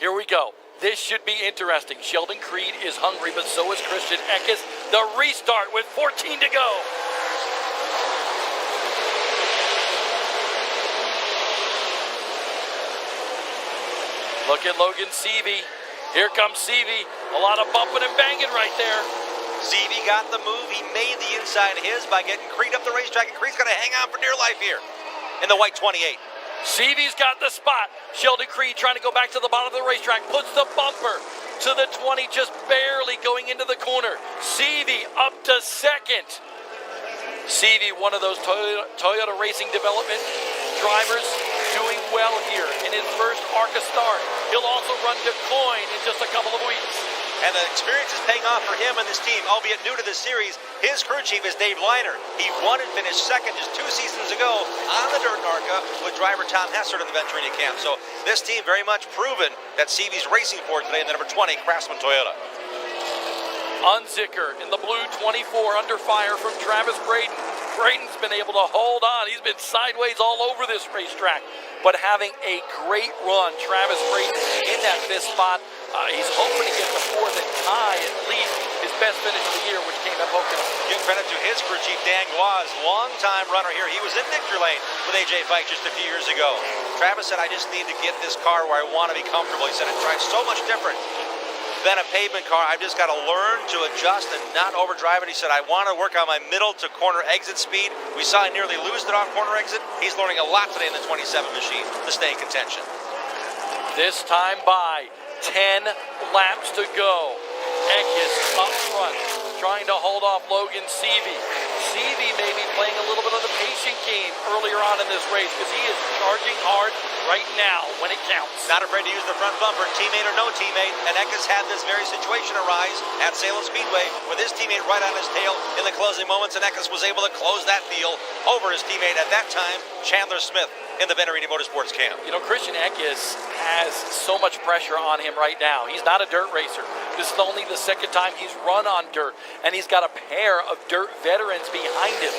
Here we go. This should be interesting. Sheldon Creed is hungry, but so is Christian Eckes. The restart with 14 to go. Look at Logan Seavey. Here comes Seavey. A lot of bumping and banging right there. Seavey got the move. He made the inside his by getting Creed up the racetrack, and Creed's going to hang on for dear life here in the white 28. Seavey's got the spot. Sheldon Creed trying to go back to the bottom of the racetrack. Puts the bumper to the 20, just barely going into the corner. Seavey up to second. Seavey, one of those Toyota Racing Development drivers, doing well here in his first ARCA start. He'll also run DeCoin in just a couple of weeks. And the experience is paying off for him and this team, albeit new to this series. His crew chief is Dave Liner. He won and finished second just 2 seasons ago on the dirt in ARCA with driver Tom Hessert in the Venturini camp. So this team very much proven that Seavey's racing for today in the number 20 Craftsman Toyota. Unzicker in the blue 24 under fire from Travis Braden. Braden's been able to hold on. He's been sideways all over this racetrack, but having a great run. Travis Braden in that 5th spot. He's hoping to get the 4th and tie at least his best finish of the year, which came at Pocono. Give credit to his crew chief, Dan Gloss, longtime runner here. He was in victory lane with AJ Fike just a few years ago. Travis said, I just need to get this car where I want to be comfortable. He said, it drives so much different than a pavement car. I've just got to learn to adjust and not overdrive it. He said, I want to work on my middle to corner exit speed. We saw him nearly lose it off corner exit. He's learning a lot today in the 27 machine to stay in contention. This time by 10 laps to go. Eckes up front, trying to hold off Logan Seavey. Seavey may be playing a little bit of the patient game earlier on in this race because he is charging hard right now when it counts. Not afraid to use the front bumper, teammate or no teammate, and Eckes had this very situation arise at Salem Speedway with his teammate right on his tail in the closing moments, and Eckes was able to close that deal over his teammate at that time, Chandler Smith, in the Venturini Motorsports camp. You know, Christian Eckes has so much pressure on him right now. He's not a dirt racer. This is only the 2nd time he's run on dirt, and he's got a pair of dirt veterans behind him.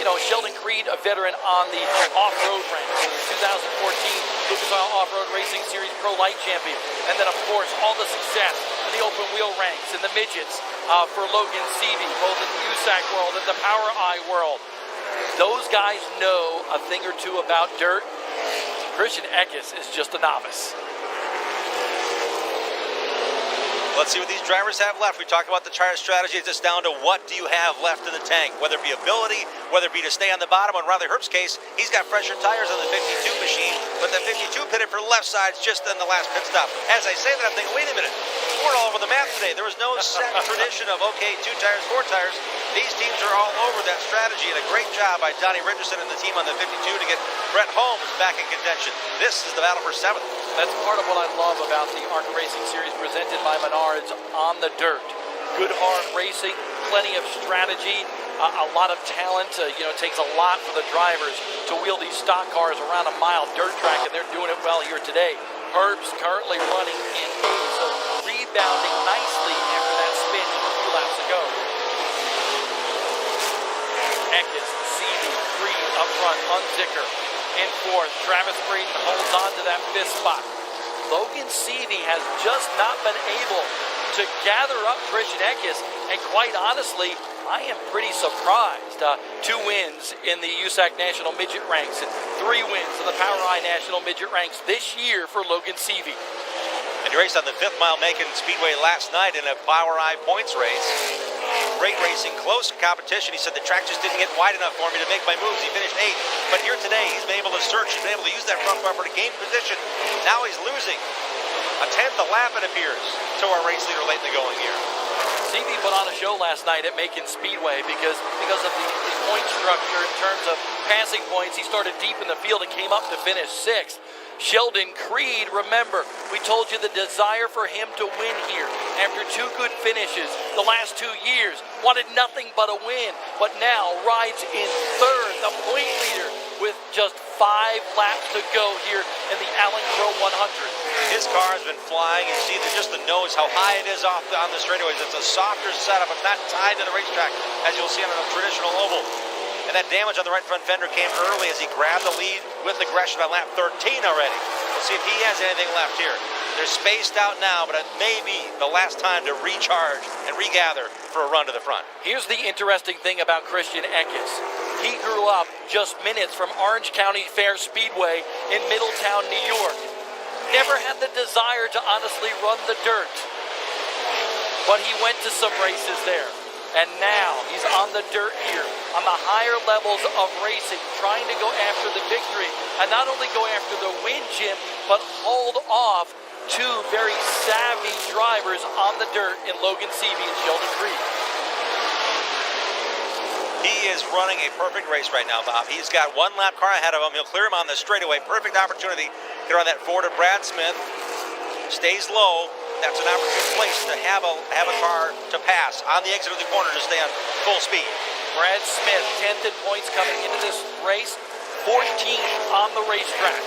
You know, Sheldon Creed, a veteran on the off-road ranks, the 2014 Lucas Oil Off-Road Racing Series Pro Light Champion, and then, of course, all the success in the open wheel ranks and the midgets for Logan Seavey, both in the USAC world and the Power I world. Those guys know a thing or two about dirt. Christian Eckes is just a novice. Let's see what these drivers have left. We talked about the tire strategy. It's just down to what do you have left in the tank, whether it be ability, whether it be to stay on the bottom. In Riley Herbst's case, he's got fresher tires on the 52 machine, but the 52 pitted for left sides just in the last pit stop. As I say that, I'm thinking, wait a minute, we're all over the map today. There was no set tradition of, okay, 2 tires, 4 tires. These teams are all over that strategy, and a great job by Donnie Richardson and the team on the 52 to get Brett Holmes back in contention. This is the battle for 7th. That's part of what I love about the ARCA Racing Series presented by Menards on the dirt. Good, hard racing, plenty of strategy, a lot of talent. You know, it takes a lot for the drivers to wheel these stock cars around a mile dirt track, and they're doing it well here today. Herb's currently running in 8th, so rebounding nicely after that spin a few laps ago. Eckes, Seavey, Creed up front, Unzicker in 4th. Travis Braden holds on to that 5th spot. Logan Seavey has just not been able to gather up Christian Eckes, and quite honestly, I am pretty surprised. 2 wins in the USAC National Midget Ranks and 3 wins in the Power I National Midget Ranks this year for Logan Seavey. And he raced on the 5th mile Macon Speedway last night in a Power I points race. Great racing, close competition. He said the track just didn't get wide enough for me to make my moves. He finished 8th, but here today he's been able to search, he's been able to use that front bumper to gain position. Now he's losing a 10th a lap, it appears, to our race leader late in the going here. Seavey put on a show last night at Macon Speedway because of the point structure in terms of passing points. He started deep in the field and came up to finish 6th. Sheldon Creed, remember, we told you the desire for him to win here. After 2 good finishes the last 2 years, wanted nothing but a win, but now rides in 3rd, the point leader, with just 5 laps to go here in the Allen Crow 100. His car has been flying. You see just the nose, how high it is on the straightaways. It's a softer setup. It's not tied to the racetrack, as you'll see on a traditional oval. And that damage on the right front fender came early as he grabbed the lead with aggression on lap 13 already. We'll see if he has anything left here. They're spaced out now, but it may be the last time to recharge and regather for a run to the front. Here's the interesting thing about Christian Eckes. He grew up just minutes from Orange County Fair Speedway in Middletown, New York. Never had the desire to honestly run the dirt, but he went to some races there. And now he's on the dirt here, on the higher levels of racing, trying to go after the victory. And not only go after the win, Jim, but hold off two very savvy drivers on the dirt in Logan Seavey and Sheldon Creed. He is running a perfect race right now, Bob. He's got one lap car ahead of him. He'll clear him on the straightaway. Perfect opportunity. Get on that Ford of Brad Smith. Stays low. That's an opportune place to have a car to pass on the exit of the corner to stay on full speed. Brad Smith, 10th in points coming into this race, 14th on the racetrack.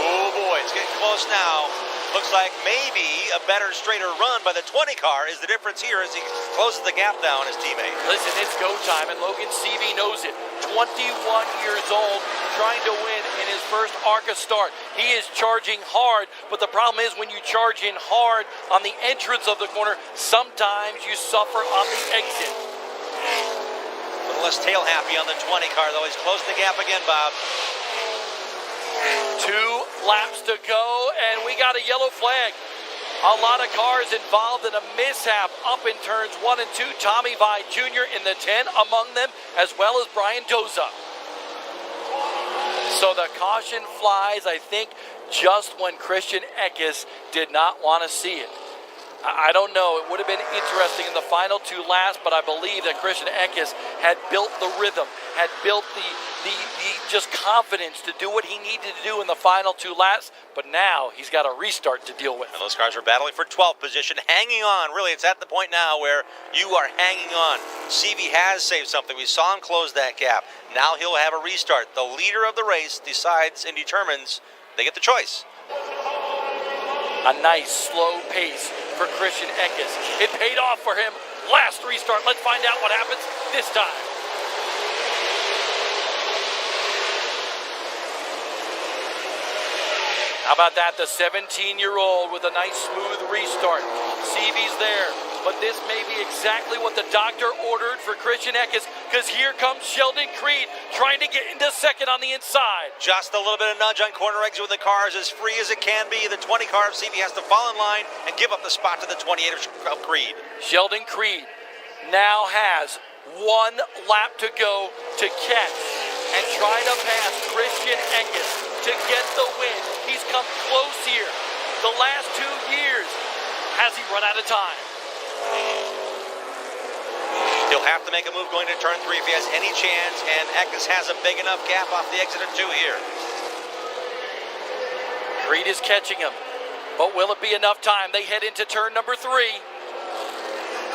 Oh boy, it's getting close now. Looks like maybe a better, straighter run by the 20 car is the difference here as he closes the gap down his teammate. Listen, it's go time, and Logan Seavey knows it. 21 years old, trying to win in his first ARCA start. He is charging hard, but the problem is when you charge in hard on the entrance of the corner, sometimes you suffer on the exit. A little less tail happy on the 20 car, though. He's closing the gap again, Bob. 2 laps to go, and we got a yellow flag. A lot of cars involved in a mishap up in turns 1 and 2. Tommy Vi Jr. in the 10 among them, as well as Brian Doza. So the caution flies, I think, just when Christian Eckes did not want to see it. I don't know. It would have been interesting in the final 2 laps, but I believe that Christian Eckes had built the rhythm, had built the just confidence to do what he needed to do in the final 2 laps, but now he's got a restart to deal with. And those cars are battling for 12th position, hanging on. Really, it's at the point now where you are hanging on. Seavey has saved something. We saw him close that gap. Now he'll have a restart. The leader of the race decides and determines. They get the choice. A nice slow pace for Christian Eckes. It paid off for him. Last restart. Let's find out what happens this time. How about that? The 17-year-old with a nice smooth restart. Seavey's there, but this may be exactly what the doctor ordered for Christian Eckes, because here comes Sheldon Creed trying to get into second on the inside. Just a little bit of nudge on corner exit when the car is as free as it can be. The 20 car of Seavey has to fall in line and give up the spot to the 28 of Creed. Sheldon Creed now has 1 lap to go to catch and try to pass Christian Eckes to get the win. He's come close here. The last 2 years, has he run out of time? He'll have to make a move going to turn 3 if he has any chance, and Eckes has a big enough gap off the exit of 2 here. Creed is catching him, but will it be enough time? They head into turn number 3.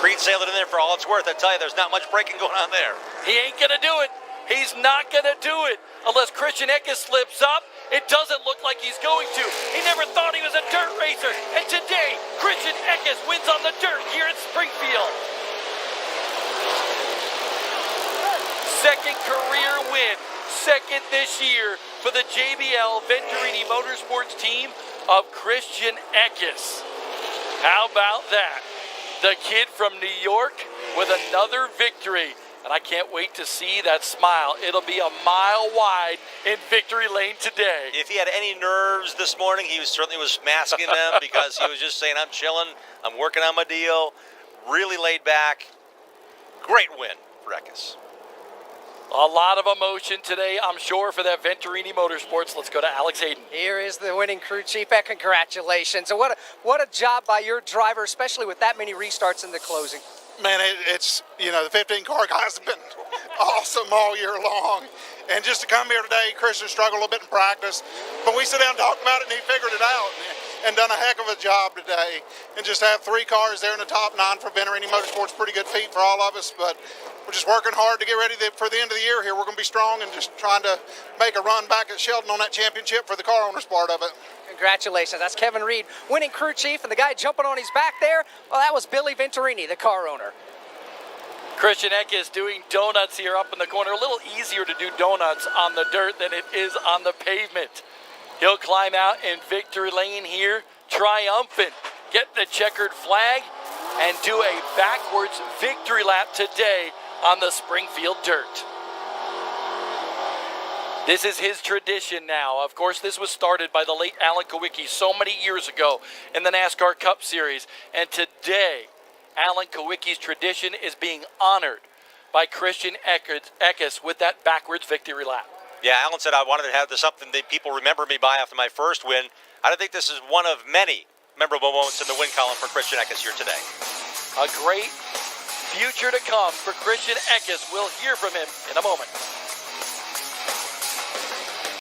Creed sailed it in there for all it's worth. I tell you, there's not much braking going on there. He ain't gonna do it. He's not gonna do it unless Christian Eckes slips up. It doesn't look like he's going to. He never thought he was a dirt racer, and today Christian Eckes wins on the dirt here at Springfield. Second career win, second this year for the JBL Venturini Motorsports team of Christian Eckes. How about that? The kid from New York with another victory. And I can't wait to see that smile. It'll be a mile wide in victory lane today. If he had any nerves this morning, he certainly was masking them because he was just saying, I'm chilling, I'm working on my deal. Really laid back. Great win for Eckes. A lot of emotion today, I'm sure, for that Venturini Motorsports. Let's go to Alex Hayden. Here is the winning crew chief, and congratulations. And what a job by your driver, especially with that many restarts in the closing. Man, it's, the 15 car guys have been awesome all year long. And just to come here today, Christian struggled a little bit in practice. But we sat down and talked about it, and he figured it out and done a heck of a job today. And just have 3 cars there in the top 9 for Venturini Motorsports, pretty good feat for all of us. But we're just working hard to get ready for the end of the year here. We're going to be strong and just trying to make a run back at Sheldon on that championship for the car owners part of it. Congratulations. That's Kevin Reed, winning crew chief, and the guy jumping on his back there, well, that was Billy Venturini, the car owner. Christian Eckes doing donuts here up in the corner. A little easier to do donuts on the dirt than it is on the pavement. He'll climb out in victory lane here, triumphant. Get the checkered flag and do a backwards victory lap today on the Springfield dirt. This is his tradition now. Of course, this was started by the late Alan Kowicki so many years ago in the NASCAR Cup Series. And today, Alan Kowicki's tradition is being honored by Christian Eckes with that backwards victory lap. Yeah, Alan said I wanted to have something that people remember me by after my first win. I think this is one of many memorable moments in the win column for Christian Eckes here today. A great future to come for Christian Eckes. We'll hear from him in a moment.